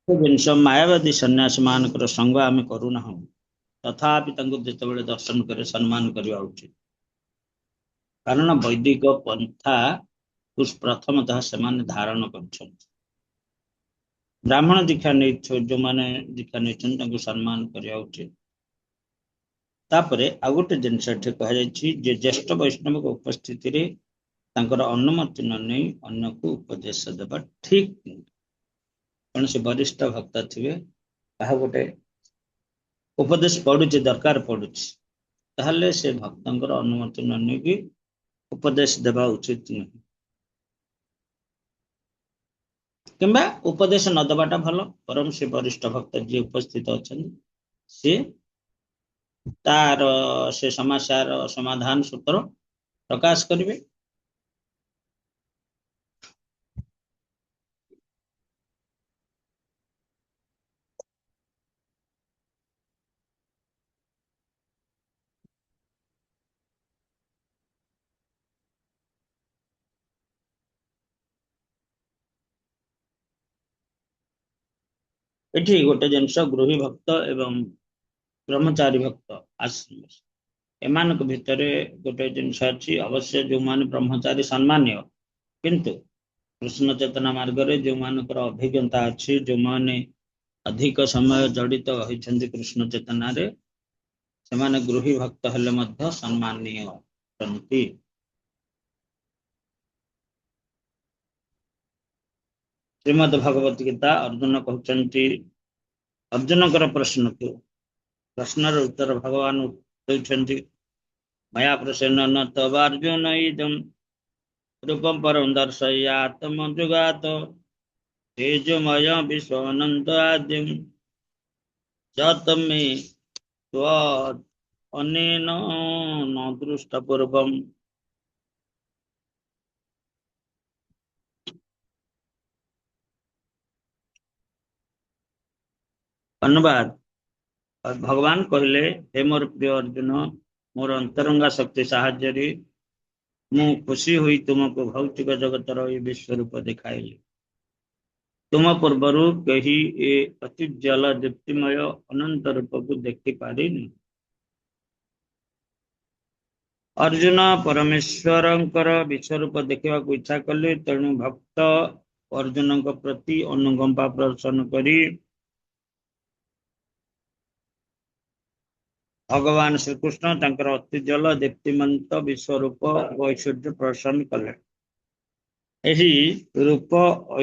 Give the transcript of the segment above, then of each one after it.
ଜିନିଷ ମାୟାବାଦୀ ସନ୍ନ୍ୟାସୀ ମାନଙ୍କର ସଙ୍ଗ ଆମେ କରୁନାହୁଁ, ତଥାପି ତାଙ୍କୁ ଯେତେବେଳେ ଦର୍ଶନ କରି ସମ୍ମାନ କରିବା ଉଚିତ। କାରଣ ବୈଦିକ ପନ୍ଥାକୁ ପ୍ରଥମତଃ ସେମାନେ ଧାରଣ କରିଛନ୍ତି। ବ୍ରାହ୍ମଣ ଦୀକ୍ଷା ନେଇଛୁ ଯୋଉମାନେ ଦୀକ୍ଷା ନେଇଛନ୍ତି ତାଙ୍କୁ ସମ୍ମାନ କରିବା ଉଚିତ। ତାପରେ ଆଉ ଗୋଟେ ଜିନିଷ ଏଠି କୁହାଯାଇଛି ଯେ ଜ୍ୟେଷ୍ଠ ବୈଷ୍ଣବଙ୍କ ଉପସ୍ଥିତିରେ ତାଙ୍କର ଅନୁମତି ନ ନେଇ ଅନ୍ୟକୁ ଉପଦେଶ ଦେବା ଠିକ ନୁହେଁ। କୌଣସି ବରିଷ୍ଠ ଭକ୍ତ ଥିବେ, କାହା ଗୋଟେ ଉପଦେଶ ପଡୁଛି, ଦରକାର ପଡୁଛି, ତାହେଲେ ସେ ଭକ୍ତଙ୍କର ଅନୁମତି ନ ନେଇକି ଉପଦେଶ ଦେବା ଉଚିତ ନୁହେଁ, କିମ୍ବା ଉପଦେଶ ନ ଦେବାଟା ଭଲ। ବରଂ ସେ ବରିଷ୍ଠ ଭକ୍ତ ଯିଏ ଉପସ୍ଥିତ ଅଛନ୍ତି ସିଏ ତାର ସେ ସମସ୍ୟାର ସମାଧାନ ସୂତ୍ର ପ୍ରକାଶ କରିବେ। ଏଠି ଗୋଟେ ଜିନିଷ ଗୃହୀ ଭକ୍ତ ଏବଂ ବ୍ରହ୍ମଚାରୀ ଭକ୍ତ ଏମାନଙ୍କ ଭିତରେ ଗୋଟେ ଜିନିଷ ଅଛି। ଅବଶ୍ୟ ଯୋଉମାନେ ବ୍ରହ୍ମଚାରୀ ସମ୍ମାନୀୟ, କିନ୍ତୁ କୃଷ୍ଣ ଚେତନା ମାର୍ଗରେ ଯୋଉମାନଙ୍କର ଅଭିଜ୍ଞତା ଅଛି, ଯୋଉମାନେ ଅଧିକ ସମୟ ଜଡିତ ହୋଇଛନ୍ତି କୃଷ୍ଣ ଚେତନାରେ, ସେମାନେ ଗୃହୀ ଭକ୍ତ ହେଲେ ମଧ୍ୟ ସମ୍ମାନନୀୟ ଅଟନ୍ତି। ଶ୍ରୀମଦ୍ ଭଗବତ ଗୀତା ଅର୍ଜୁନ କହୁଛନ୍ତି, ଅର୍ଜୁନଙ୍କର ପ୍ରଶ୍ନର ଉତ୍ତର ଭଗବାନ ଦେଉଛନ୍ତି, ମୟା ପ୍ରସନ୍ନ ତବାର୍ଜୁନ ଇଦଂ ରୂପଂ ପରଂ ଦର୍ଶୟାତ୍ମ ଯୁଗାତ ତେଜୋମୟ ବିଶ୍ୱନନ୍ଦ ଆଦ୍ୟଂ ଯତମେ ତ୍ୱଦ୍ ଅନେନ ନ ଦୃଷ୍ଟ ପୂର୍ବମ୍। ଧନ୍ୟବାଦ। ଭଗବାନ କହିଲେ, ହେ ମୋର ପ୍ରିୟ ଅର୍ଜୁନ, ମୋର ଅନ୍ତରଙ୍ଗା ଶକ୍ତି ସାହାଯ୍ୟରେ ମୁଁ ଖୁସି ହୋଇ ତୁମକୁ ଭୌତିକ ଜଗତର ଏ ବିଶ୍ୱରୂପ ଦେଖାଇଲି। ତୁମ ପୂର୍ବରୁ କେହି ଏ ଅତ୍ୟୁଜ୍ଜ୍ୱଳ ଦୀପ୍ତିମୟ ଅନନ୍ତ ରୂପକୁ ଦେଖିପାରିନି। ଅର୍ଜୁନ ପରମେଶ୍ୱରଙ୍କର ବିଶ୍ୱରୂପ ଦେଖିବାକୁ ଇଚ୍ଛା କଲେ, ତେଣୁ ଭକ୍ତ ଅର୍ଜୁନଙ୍କ ପ୍ରତି ଅନୁକମ୍ପା ପ୍ରଦର୍ଶନ କରି ଭଗବାନ ଶ୍ରୀକୃଷ୍ଣ ତାଙ୍କର ଅତ୍ୟୁଜ୍ଜ୍ୱଳ ଦୀପ୍ତିମନ୍ତ ବିଶ୍ୱରୂପ ଓ ଐଶ୍ୱର୍ଯ୍ୟ ପ୍ରଦର୍ଶନ କଲେ। ଏହି ରୂପ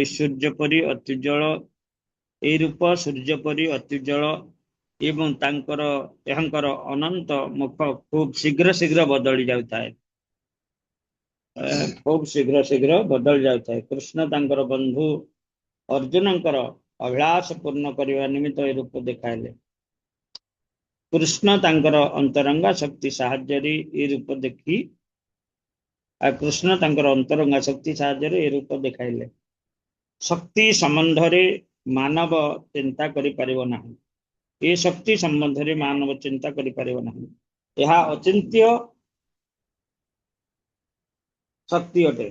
ଐଶ୍ୱର୍ଯ୍ୟ ପରି ଅତ୍ୟୁଜ୍ଜ୍ୱଳ, ଏହି ରୂପ ସୂର୍ଯ୍ୟ ପରି ଅତ୍ୟୁଜ୍ଜ୍ୱଳ ଏବଂ ଏହାଙ୍କର ଅନନ୍ତ ମୁଖ ଖୁବ୍ ଶୀଘ୍ର ବଦଳି ଯାଉଥାଏ। କୃଷ୍ଣ ତାଙ୍କର ବନ୍ଧୁ ଅର୍ଜୁନଙ୍କର ଅଭିଳାଷ ପୂର୍ଣ୍ଣ କରିବା ନିମିତ୍ତ ଏ ରୂପ ଦେଖାଇଲେ। କୃଷ୍ଣ ତାଙ୍କର ଅନ୍ତରଙ୍ଗା ଶକ୍ତି ସାହାଯ୍ୟରେ ଏ ରୂପ ଦେଖାଇଲେ। ଶକ୍ତି ସମ୍ବନ୍ଧରେ ମାନବ ଚିନ୍ତା କରିପାରିବ ନାହିଁ। ଏ ଶକ୍ତି ସମ୍ବନ୍ଧରେ ମାନବ ଚିନ୍ତା କରିପାରିବ ନାହିଁ। ଏହା ଅଚିନ୍ତ୍ୟ ଶକ୍ତି ଅଟେ।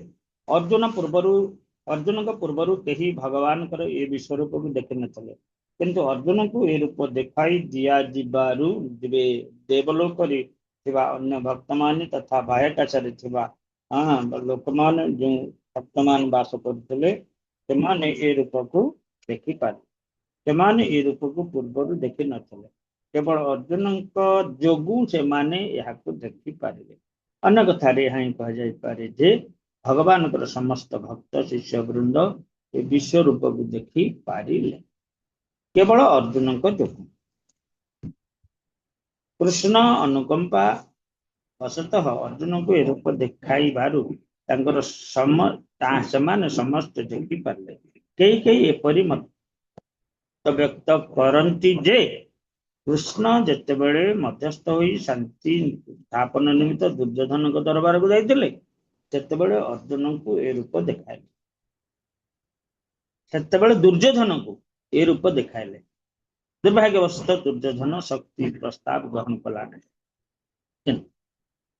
ଅର୍ଜୁନଙ୍କ ପୂର୍ବରୁ କେହି ଭଗବାନଙ୍କର ଏ ବିଶ୍ୱରୂପକୁ ଦେଖିନଥିଲେ, କିନ୍ତୁ ଅର୍ଜୁନଙ୍କୁ ଏ ରୂପ ଦେଖାଇ ଦିଆଯିବାରୁ ଦେବଲୋକରେ ଥିବା ଅନ୍ୟ ଭକ୍ତମାନେ ତଥା ବାହ୍ୟାକାଶରେ ଥିବା ଲୋକମାନେ ଯେଉଁ ଭକ୍ତମାନେ ବାସ କରୁଥିଲେ, ସେମାନେ ଏ ରୂପକୁ ଦେଖିପାରିଲେ। ସେମାନେ ଏ ରୂପକୁ ପୂର୍ବରୁ ଦେଖିନଥିଲେ, କେବଳ ଅର୍ଜୁନଙ୍କ ଯୋଗୁଁ ସେମାନେ ଏହାକୁ ଦେଖିପାରିଲେ। ଅନ୍ୟ କଥାରେ ଏହା ହିଁ କୁହାଯାଇପାରେ ଯେ ଭଗବାନଙ୍କର ସମସ୍ତ ଭକ୍ତ ଶିଷ୍ୟ ବୃନ୍ଦ ଏ ବିଶ୍ୱ ରୂପକୁ ଦେଖି ପାରିଲେ, କେବଳ ଅର୍ଜୁନଙ୍କ ଯୋଗୁଁ। କୃଷ୍ଣ ଅନୁକମ୍ପା ବଶତଃ ଅର୍ଜୁନଙ୍କୁ ଏ ରୂପ ଦେଖାଇବାରୁ ସେମାନେ ସମସ୍ତେ ଦେଖିପାରିଲେ। କେହି ଏପରି ମତ ବ୍ୟକ୍ତ କରନ୍ତି ଯେ କୃଷ୍ଣ ଯେତେବେଳେ ମଧ୍ୟସ୍ଥ ହୋଇ ଶାନ୍ତି ସ୍ଥାପନ ନିମିତ୍ତ ଦୁର୍ଯ୍ୟୋଧନଙ୍କ ଦରବାରକୁ ଯାଇଥିଲେ, ସେତେବେଳେ ଅର୍ଜୁନଙ୍କୁ ଏ ରୂପ ଦେଖାଇଲେ। ଦୁର୍ଭାଗ୍ୟବଶତଃ ଦୁର୍ଯ୍ୟୋଧନ ଶକ୍ତି ପ୍ରସ୍ତାବ ଗ୍ରହଣ କଲା ନାହିଁ।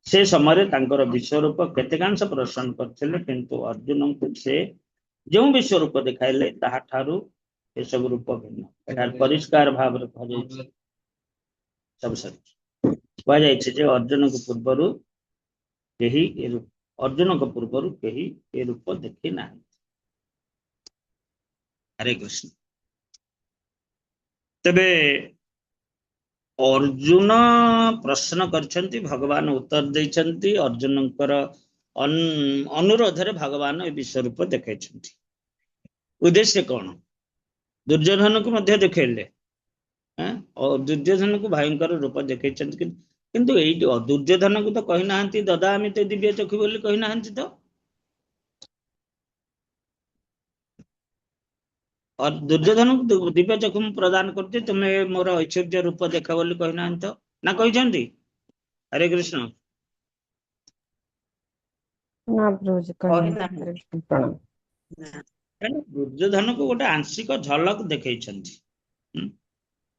ସେ ସମୟରେ ତାଙ୍କର ବିଶ୍ୱରୂପ କେତେକାଂଶ ପ୍ରଦର୍ଶନ କରିଥିଲେ, କିନ୍ତୁ ଅର୍ଜୁନଙ୍କୁ ସେ ଯେଉଁ ବିଶ୍ୱରୂପ ଦେଖାଇଲେ ତାହାଠାରୁ ये सब रूप भिन्न एठार परिष्कार भाव रे कह जाय सब सर कह जाय जे अर्जुन को पूर्वरु केही ए रूप अर्जुन को पूर्वरु केही ए रूप देखि ना। हरे कृष्ण। तबे अर्जुन प्रश्न करछंती भगवान उत्तर दैछंती अर्जुनकर अनुरोध रे भगवान ए विश्व रूप देखैछंती। उद्देश्य कौन? दुर्योधन को मध्य देखेले और दुर्योधन को भयंकर रूप देखैछंती किंतु एई दुर्योधन को तो कहि नाहंती ददामि ते दिव्य चक्षु बोली कहि नाहंती तो और दुर्योधन को दिव्य चक्षु प्रदान करते तुम्हें मोर ऐश्वर्य रूप देखा बोली कहि नाहंती तो ना कहिछंती। हरे कृष्ण। ना ब्रोज कहि प्रणाम। दुर्योधन को गोटे आंशिक झलक देखैछंती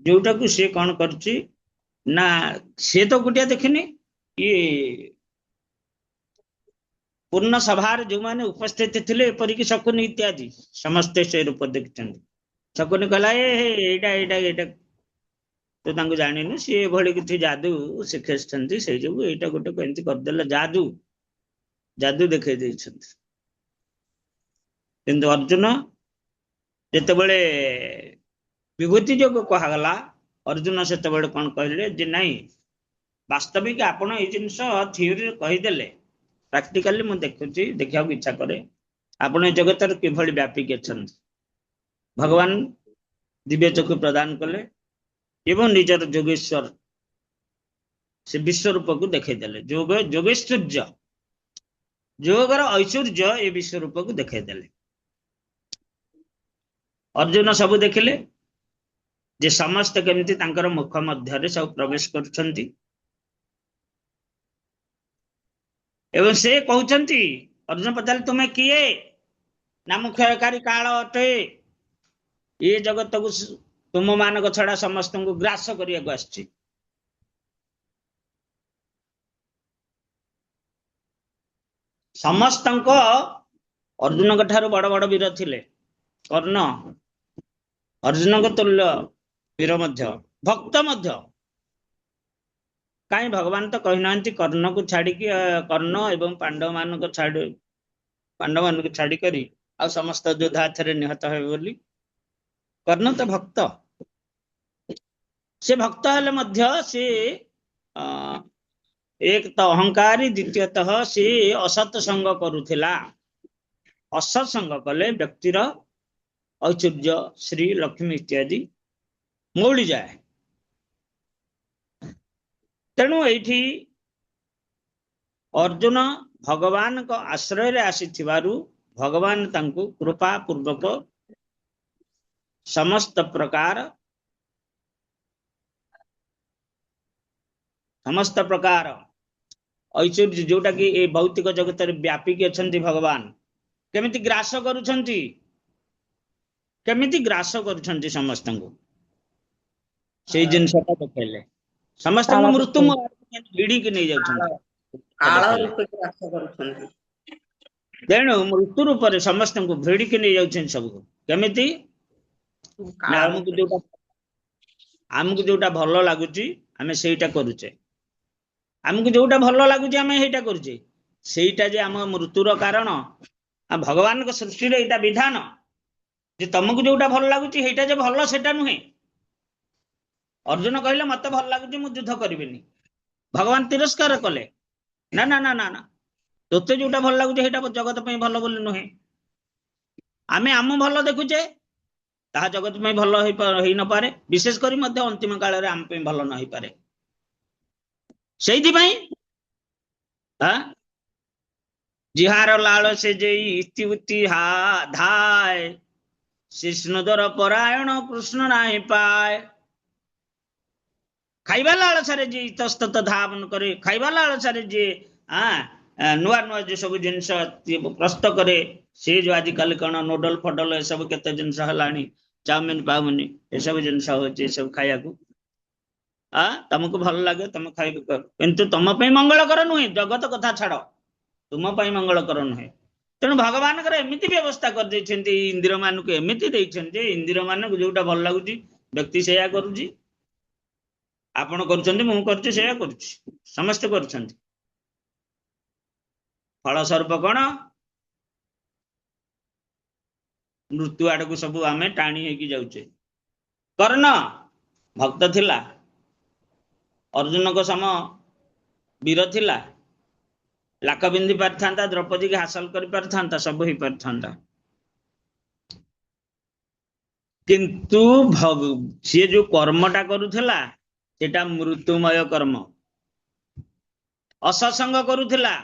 जोटा को से कौन करछि ना से तो गोटिया देखिनी ये पूर्ण सभार जो माने उपस्थित थिले एपरिक शकुनी इत्यादि समस्ते से रूप देखिछंती। शकुनी कहला एटा एटा एटा तो तांको जानिनु से भଳି किछि जादू शिखेछंती से जो एटा गोटे केंति कर देला जादू जादू देखै दैछंती। किंतु अर्जुन जेते बळे विभूति जोग कहगला अर्जुन सेते बळे कोन कहले जे नाही वास्तविक आपण ए जिंस थ्योरी कहि देले प्रैक्टिकली मु देखुची देखिया इच्छा करे आपण जगतर किभଳି व्यापी अछन। भगवान दिव्य चक्षु प्रदान कले एवं निजर जोगेश्वर से विश्व रूप को देखै देले जोग जोगेश्वर्य जोगर ऐश्वर्य ए विश्व रूप को देखै देले। अर्जुन सब देखिले जे समस्त केमिति तांकर मुख मध्य रे सब प्रवेश करछंती एवं से कहउछंती अर्जुन पचारे तुम्हें किए ना मुख्यकारी काल अटे ये जगत को तुम मानक छड़ा समस्त को ग्रास करिया को आछि। समस्त अर्जुन का ठारो बड़ बड़ वीर थिले कर्ण अर्जुन को तुल्य वीर मध्य भक्त मध्य कहीं भगवान तो कही ना कर्ण को छाड़ी कर्ण एवं पांडव मान को छाड़ी करी आ समस्त योद्धा थे निहत हे बोली कर्ण तो भक्त से भक्त हेले मध्य से एक तो अहंकारी द्वितीयतः से असत संग करुथिला। असत संग कले व्यक्तिर ऐश्वर्य श्री लक्ष्मी इत्यादि मौली जाए। तेणु एठी अर्जुन भगवान को आश्रय रे आसीथिबारु भगवान तांकु कृपा पूर्वक समस्त प्रकार ऐश्वर्य जोटा कि ए भौतिक जगत रे व्यापिक अछंती भगवान केमिति ग्रास करूछंती केमिति ग्रास करूछंती समस्त को से जिनसटा देखले समस्त मृत्यु भिड़ी के नहीं जाउछंती तेणु मृत्यु रूप से समस्त को भिड़ी के नहीं जाउछन सब केमिति आमको जोटा भल लागुची आमे सेटा करूचे आमको जोटा भल लागुची आमे हेटा करूचे सेटा जे आम मृत्युर कारण भगवान को सृष्टि रे एटा विधान जे तुमको जोटा भल लागुची हेटा जे भल सेटा नुहे। अर्जुन कहले मते भल लागुची मु युद्ध करिबिनी भगवान तिरस्कार कले ना ना ना ना ना तोते जोटा भल लागुची हेटा जगत पई भल बोली नुहे आमे आम भल देखुचे ताहा जगत में भल होई न पारे विशेष करी मध्य अंतिम काल रे आम पे भल न होई पारे सेइथि पई जिहार लाल से जेई इति उति हा धाय कृष्णदर परायण कृष्ण नाही पाए खाइबा लाल सारे जे इतस्तत धावन करे खाइबा लाल सारे जे नुआ नुआ जो सब जिनस प्रस्तुत करे से जो आजिकल कौन नूडल फडल ए सब केते जिनस हलानी चाउमिन पाउनी ए सब जिनस होचे सब खाया को तुमको भल लगे तुम खाइब कर किंतु तुम पे मंगल कर नुहे जगत कथा छाड़ तुम पे मंगल कर नुहे तेणु भगवान एमती व्यवस्था कर इंद्र मानक एमती इंद्र मानक जोटा भल लगुच व्यक्ति से करुच्ची आपण कर समस्त कर फलस्वरूप कौन मृत्यु आड़ को सब आम टाणी होगी जाऊे कर्ण भक्त थिला अर्जुन को सम वीर थिला लाख बिंदी पारिथा द्रौपदी की हासिल कर पारिथा सब हो पारिथा किंतु सी जो कर्मटा करुला सेटा मृत्युमय कर्म असत्संग करुला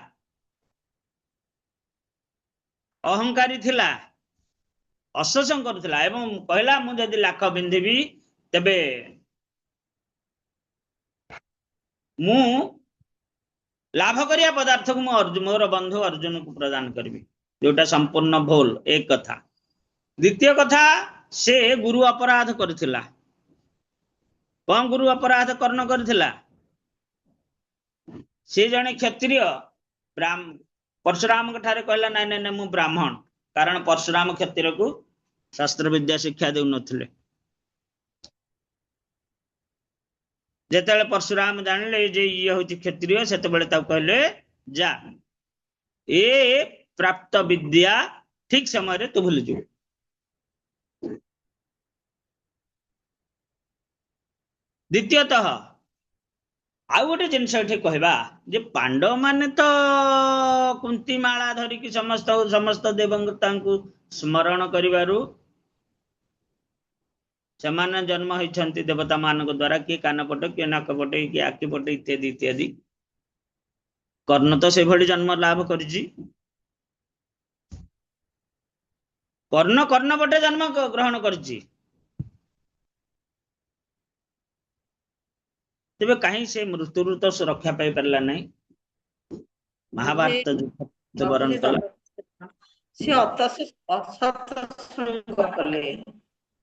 अहंकारी थिला असत्संग करुला एवं कहला मु जदि लाख बिंदिबी तेबे मु लाभ करिया पदार्थ को मोर बंधु अर्जुन को प्रदान करी जोटा संपूर्ण भूल एक कथा द्वितीय कथा से गुरु अपराध करथिला कौन गुरु अपराध कर्ण करथिला से जने क्षत्रिय परशुराम ठारे कहला नाई नाई नाई मु ब्राह्मण कारण परशुराम क्षत्रिय को शास्त्र विद्या शिक्षा देउ नथिले जेतेबेले परशुराम जानले जे ये होची क्षत्रिय सेतेबेले ताऊ कहले जा ए प्राप्त विद्या ठीक समय रे तू भूल जो द्वितीयतः आउ गोटे जिनस कहवा जे पांडव माने तो कुंती माला धरिकी समस्त समस्त देवता को स्मरण करिवारु सेमाने जन्म होइछन्ति देवता मान द्वारा किए कान पटे किए नाक पटे किए आखि पटे इत्यादि इत्यादि कर्ण तो से भली जन्म लाभ करिछि कर्ण कर्ण पटे जन्म ग्रहण करिछि तेबे कहीं से मृत्यु तो सुरक्षा पाई परला नहीं महाभारत जो वर्ण कला से असत्संग कले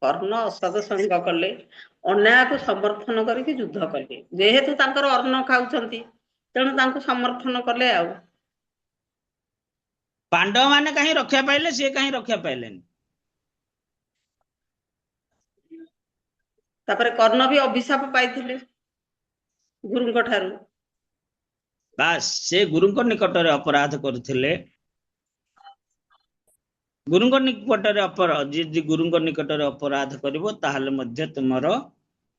कर्ण असत्संग कले अन्याय को समर्थन करके युद्ध कले जेहेतु तांकर अन्न खाउछंती तेणु तांको समर्थन कले आउ पांडव माने कहीं रक्षा पाइले से कहीं रक्षा पाइलेनी तापरे कर्ण भी अभिशाप पाइथिले गुरुଙ୍କ ठारू बास से गुरुଙ୍କ निकटरे अपराध करथिले गुरुଙ୍କ निकटरे अपराध जे गुरुଙ୍କ निकटरे अपराध करिवो ताहले मध्य तुमरो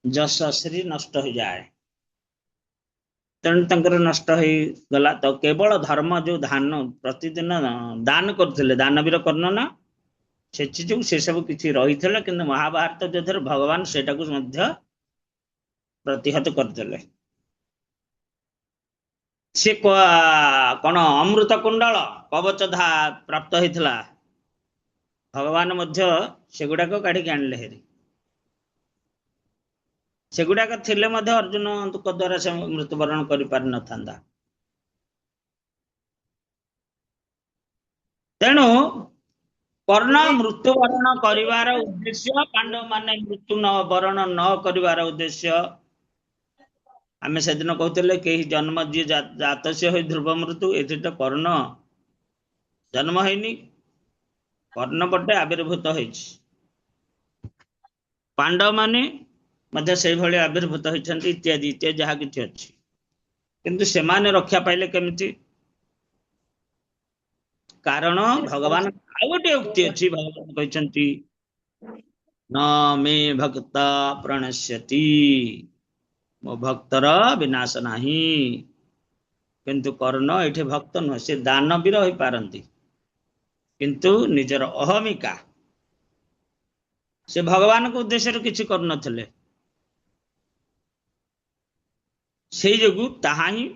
जस श्री नष्ट हो जाए तेणु तंकर नष्ट हो गला तो केवल धर्म जो दान प्रतिदिन दान करथिले दानवीर कर्ण ना से चीज से सब किछि रहिथिला किंतु महाभारत जो भगवान सेटा को मध्य प्रतिहत करथिले से कौन अमृत कुंडल कवच प्राप्त होता भगवान मध्य सेगुड़ाक काढ़ी आणले हेरी सेगुड़ाक थिले मध्य अर्जुन द्वारा से मृत्युवरण कर पारि न थांदा तेणु कर्ण मृत्युवरण करिवार उद्देश्य पांडव माने मृत्यु न वरण न करिवार उद्देश्य आमे से दिन कहते कहीं जन्म जी जात से हो ध्रुव मृत्यु ये तो कर्ण जन्म है कर्ण पटे आविर्भूत हो पांडव माने मध्य से भले आविर्भूत होती इत्यादि इत्यादि जहाँ किसी अच्छी किंतु से माने रक्षा पाइले केमिति कारण भगवान आउ गोटे उक्ति अच्छी भगवान कहते न मे भक्ता प्रणश्यति मो भक्तर विनाश नाही किंतु कर्ण एठे भक्त नुह से दानवीर हो पारंती किंतु निजर अहमिका से भगवान को उद्देश्य किछि कर नथिले से जोगु ताहा ही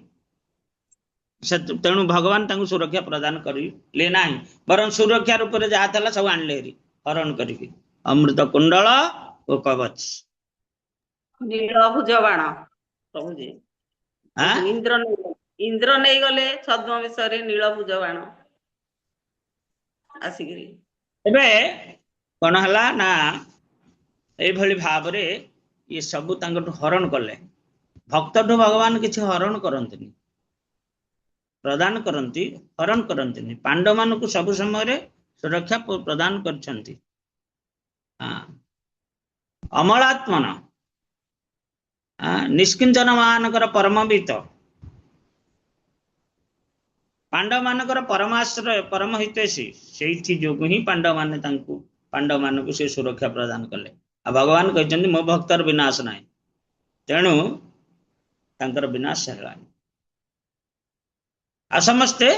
तेणु भगवान तांको सुरक्षा प्रदान करिले नाही बरं सुरक्षा रूप में जहाँ था सब आणले हेरी हरण करिके अमृत कुंडल और कवच नीलभुज बाण प्रभु जी इंद्र नहीं गले छद्म विषय नीलभुज बाण आसिकरी एबे कोन हला ना ए भली भाव रे ये सब तांगटु हरण कले भक्तठु भगवान किछि हरण करंतनी प्रदान करती हरण करती पांडव मान को सब समय सुरक्षा प्रदान करछंती। अमलात्मन निष्किंचन मानकर परमवित पांडव मानकर परमाश्रय परम हितैषी से जो ही पांडव माने पांडव मान को से सुरक्षा प्रदान कले। आ भगवान कहते मो भक्तर विनाश ना तेणु तांकर विनाश है आ समस्ते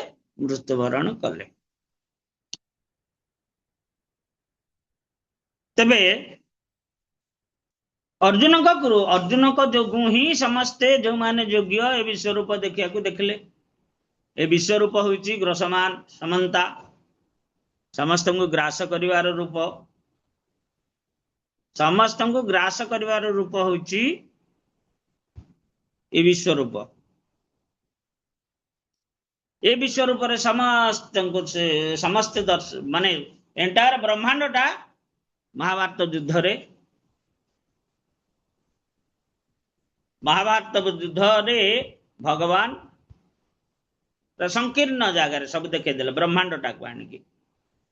मृत्युवरण कले। तेबे अर्जुन का गुरु अर्जुन को जोगु ही समस्ते जो माने योग्य ए विश्वरूप देखिया को देखले। ए विश्वरूप होची ग्रसमान समन्ता समस्त को ग्रास करिवार रूप समस्त को ग्रास करिवार रूप होची ए विश्वरूप। ए विश्वरूप रे समस्त को समस्त माने एंटायर ब्रह्मांड टा महाभारत युद्ध रे युद्ध रे भगवान संकीर्ण जगह सब देखेदेले ब्रह्मांड टाक आनिकी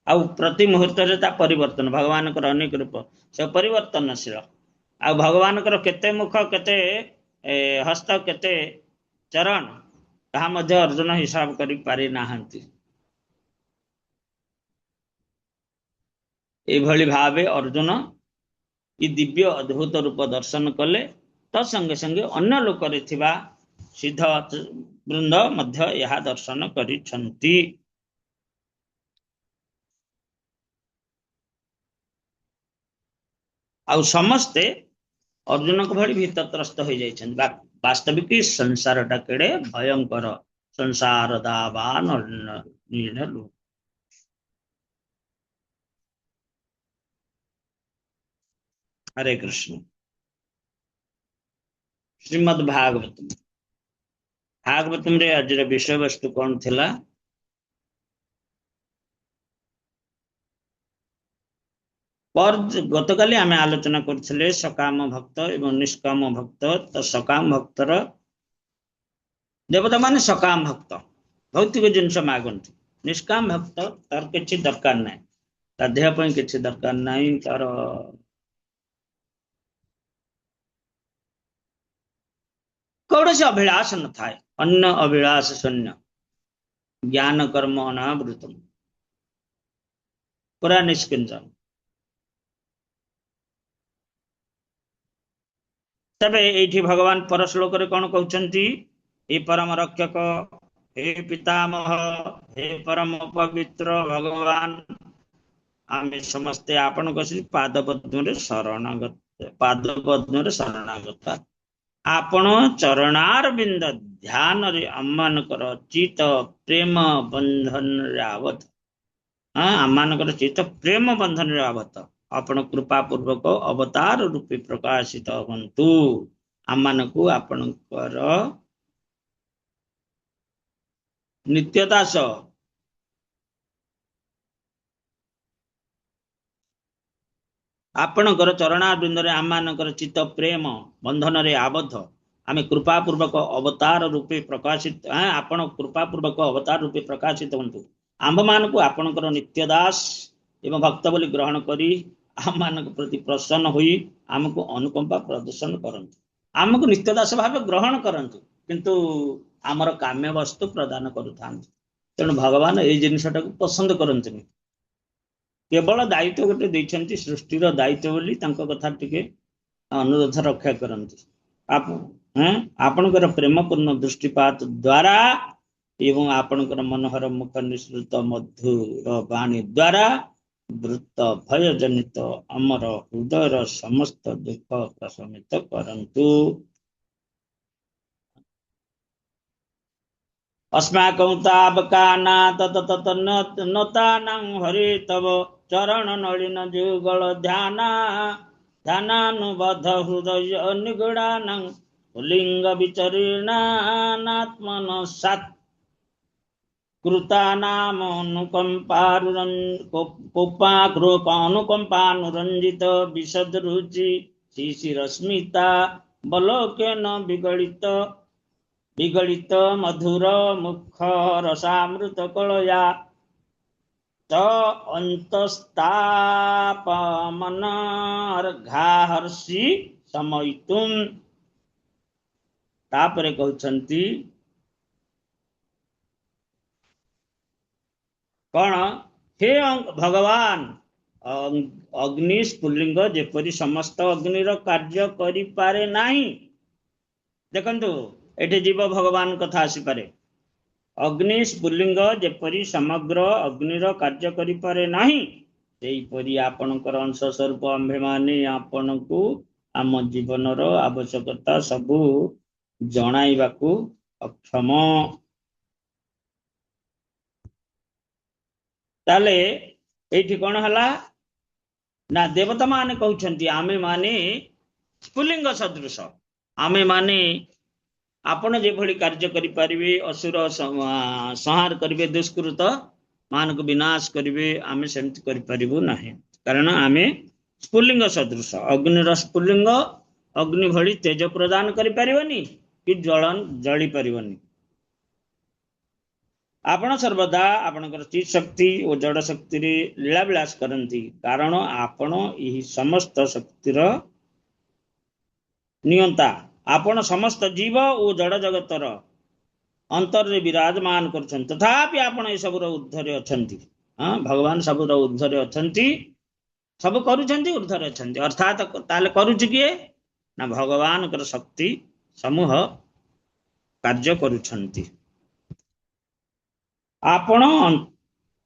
आ प्रति मुहूर्त रे परिवर्तन भगवान अनेक रूप सब परिवर्तनशील आ भगवान केते मुख केते हस्त केते चरण ताहा मध्य अर्जुन हिसाब करि पारि नाहंती। एभली भावे अर्जुन ई दिव्य अद्भुत रूप दर्शन कले तत्संगे संगे अन्य लोक रे थिबा सिद्ध वृंद मध्य यह दर्शन करिछंती। आउ समस्ते अर्जुन को भली भीतत्रस्त हो जाइछन। वास्तविक संसार टा केड़े भयंकर संसार दावान निर्णय। हरे कृष्ण। श्रीमद् भागवतम भागवतम रे आज विषय वस्तु कौन थिला पर गतकाली आमे आलोचना करथिले सकाम भक्त एवं निष्काम भक्त। तो सकाम भक्तर देवता माने सकाम भक्त भौतिक जिनस मागंती। निष्काम भक्त तार किछि दरकार नै ता देह पई किछि दरकार नै तार कौड़सी अभिलाष न थाए अन्न अभिलाष शून्य ज्ञान कर्म अनावृतम पूरा निष्किंचन। तबे एठी भगवान पर श्लोक रे कौन कहउचंती हे परम रक्षक हे पितामह हे परम पवित्र भगवान आमे समस्ते आपण को पाद पद्म रे शरणागत आपण चरणार बिंद ध्यान रे अम्मान कर चित प्रेम बंधन रे आवत। अम्मान कर चित प्रेम बंधन रे आवत आपण कृपा पूर्वक अवतार रूपे प्रकाशित हंतु। आमान को आपणकर नित्यदास आपणकर चरणारविंद रे आमानकर चित्त प्रेम बंधन रे आबद्ध आमे कृपा पूर्वक अवतार रूपे प्रकाशित आपण कृपा पूर्वक अवतार रूपे प्रकाशित हंतु। आंभ मान को आपणकर नित्यदास एवं भक्त बोली ग्रहण करी आम मान प्रति प्रसन्न हुई आमको अनुकंपा प्रदर्शन करंतु। आमको नित्यदास भाव ग्रहण करंतु किंतु आमर काम्य वस्तु प्रदान करुथांतु। तेणु भगवान ए जिनिसटा को पसंद करंतुनी केवल दायित्व गोटे देइछंती सृष्टिर दायित्व बोली तांको कथा टिके अनुरोध रक्षा करंतु। आपणकर प्रेमपूर्ण दृष्टिपात द्वारा एवं आपणकर मनोहर मुख निसृत मधुर वाणी द्वारा वृत्त भय जनित अमर हृदय समस्त दुख प्रशमित करंतु। अस्माकं तावकाना तत नतानां हरि तव चरण नलिन जुगल ध्यानानुबद्ध हृदय निगुणानां लिंग विचरीर्णानात्मन सात् कृतानाम अनुकंपानुरंजित विशद रुचि शिशिरस्मिता बलोकेन विगलित विगलित मधुर मुख रसामृत कलया च अंतस्तापमनर्घाहर्षि समयितुम। तापरे कहउछंती कौन हे भगवान अग्नि स्फुलिंग जेपरी समस्त अग्निर कार्य करि पारे नाही। देखंतु एठे जीव भगवान कथा आसी पारे। अग्नि स्फुलिंग जेपरी समग्र अग्निर कार्य करि पारे नाही सेहीपरि आपणकर अंश स्वरूप आम्भे माने आपणकु आम जीवनर आवश्यकता सबु जणाइबाकु अक्षम। ताले एठी कोन हला ना देवता माने कहउछंती आमे माने स्फुलिंग सदृश आमे माने आपण जे भली कार्य करि परिबे असुर संहार करिवे दुष्कृत मान को विनाश करिवे आमे सेमति करि परिबु नाही कारण आमे स्फुलिंग सदृश अग्निर स्फुलिंग अग्नि भली तेज प्रदान करि परिबनी कि जळी परिबनी। आपण सर्वदा आपणकर चित शक्ति और जड़ शक्ति रे लीला विलास करंती कारण आपण एही समस्त शक्तिर नियंता। आपण समस्त जीव और जड़ जगतर अंतर रे विराजमान करछन तथापि आपण ए सबुर ऊर्ध्वरे अछंती। भगवान सबुर ऊर्ध्वरे अछंती सब करूछंती ऊर्ध्वरे अछंती अर्थात ताले करूछ किए ना भगवान कर शक्ति समूह कार्य करूछंती। आपण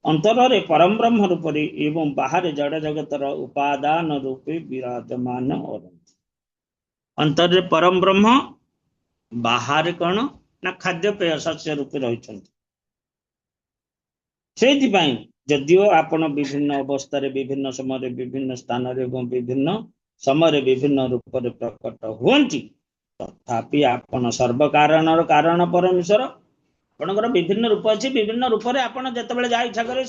अंतर रे परम ब्रह्म रूपरे एवं बाहर जड़ जगतर उपादान रूपे विराजमान अरंती। अंतर रे परम ब्रह्म बाहर कौन ना खाद्य पेय शस्य रूपे रहिछंती। सेति पई जदियो आपण विभिन्न अवस्था रे विभिन्न समय रे विभिन्न स्थान रे एवं विभिन्न समय रे विभिन्न रूप रे प्रकट हुअंती तथापि आपण सर्व कारणर कारण परमेश्वर। आपणकर विभिन्न रूप अच्छी विभिन्न रूप रे आपण जेतेबेले जा इच्छा करे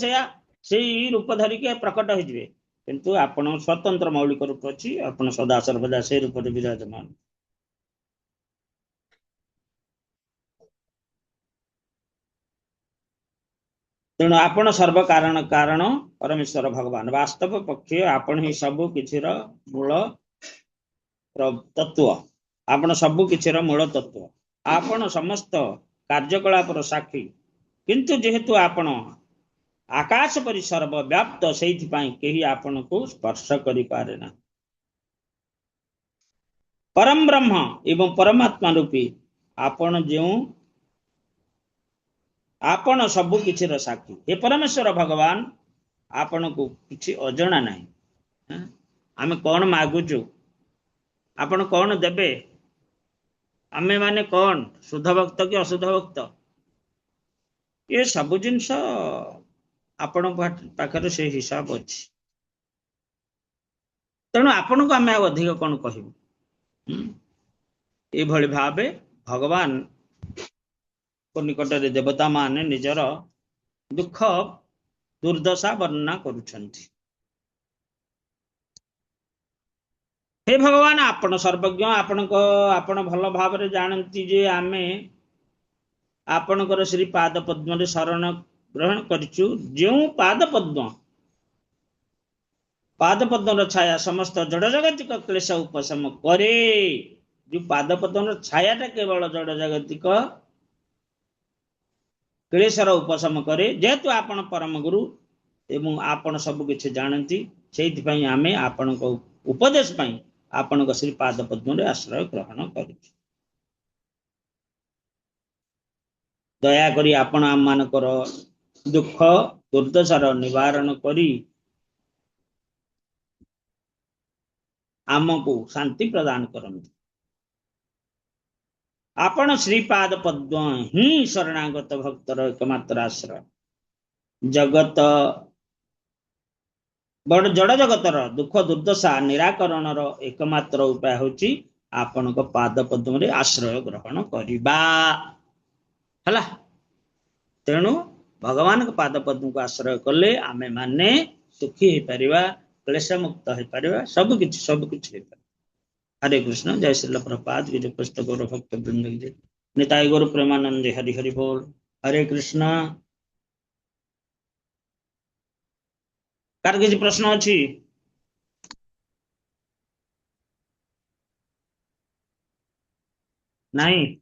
सेही रूप धरिके प्रकट होइजिवे किंतु आपण स्वतंत्र मौलिक रूप अच्छी आपण सदा सर्वदा से रूप रे विराजमान। तेणु आपण सर्व कारण कारण परमेश्वर भगवान वास्तव पक्षे आपण ही सब किछिर मूल तत्व आपण सब किछिर मूल तत्व आपण समस्त कार्यकलापर साक्षी किंतु जेहेतु आपण आकाश परि सर्वव्याप्त सेहि केही आपण को स्पर्श करि पारे ना। परम ब्रह्म एवं परमात्मा रूपी आपण जेउ आपण सब किछिर साक्षी हे परमेश्वर भगवान आपण को किछि अजणा नाही। आमे कोन मागुचु आपण कोन देबे आमे माने कौन शुद्ध भक्त कि अशुद्ध भक्त ये सब जिनस आपण पाखरे से हिसाब अच्छी तेणु आपण को आमे अधिक कौन कहबू। ये भली भावे भगवान को निकट रे देवता माने निजर दुख दुर्दशा वर्णना करुछंती। हे भगवान आपण सर्वज्ञ आपण भल भाव जानती जे आमे आपणकर श्री पाद पद्म शरण ग्रहण करिचु जो पाद पद्म छाया समस्त जड़ जगतिक क्लेश उपशम करे। जो पाद पद्म छायाटा केवल जड़ जगतिक क्लेशर उपशम करे जेहेतु आपण परम गुरु एवं आपण सब किछि जानती सेहि आमे आपण उपदेश पाई आपण श्री पाद पद्म आश्रय ग्रहण कर दया करी आपण आम मानकर दुख दुर्दशार निवारण करी आमको शांति प्रदान करंती। आपण श्रीपाद पद्म ही शरणागत भक्तर एकमात्र आश्रय जगत बड़ जड़ जगतर दुख दुर्दशा निराकरणर एकमात्र उपाय होची आपण पाद पद्म रे आश्रय ग्रहण करिबा हला। तेणु भगवान के पाद पद्म को आश्रय कले आमे माने सुखी हो परिबा क्लेश मुक्त हो परिबा सब किछ हो परिबा। हरे कृष्ण जय श्री प्रभुपाद की जो पुस्तक भक्त वृंद। निताय गुरु प्रेमानंदे हरि हरि बोल। हरे कृष्णा। कार किसी प्रश्न अच्छी? नहीं।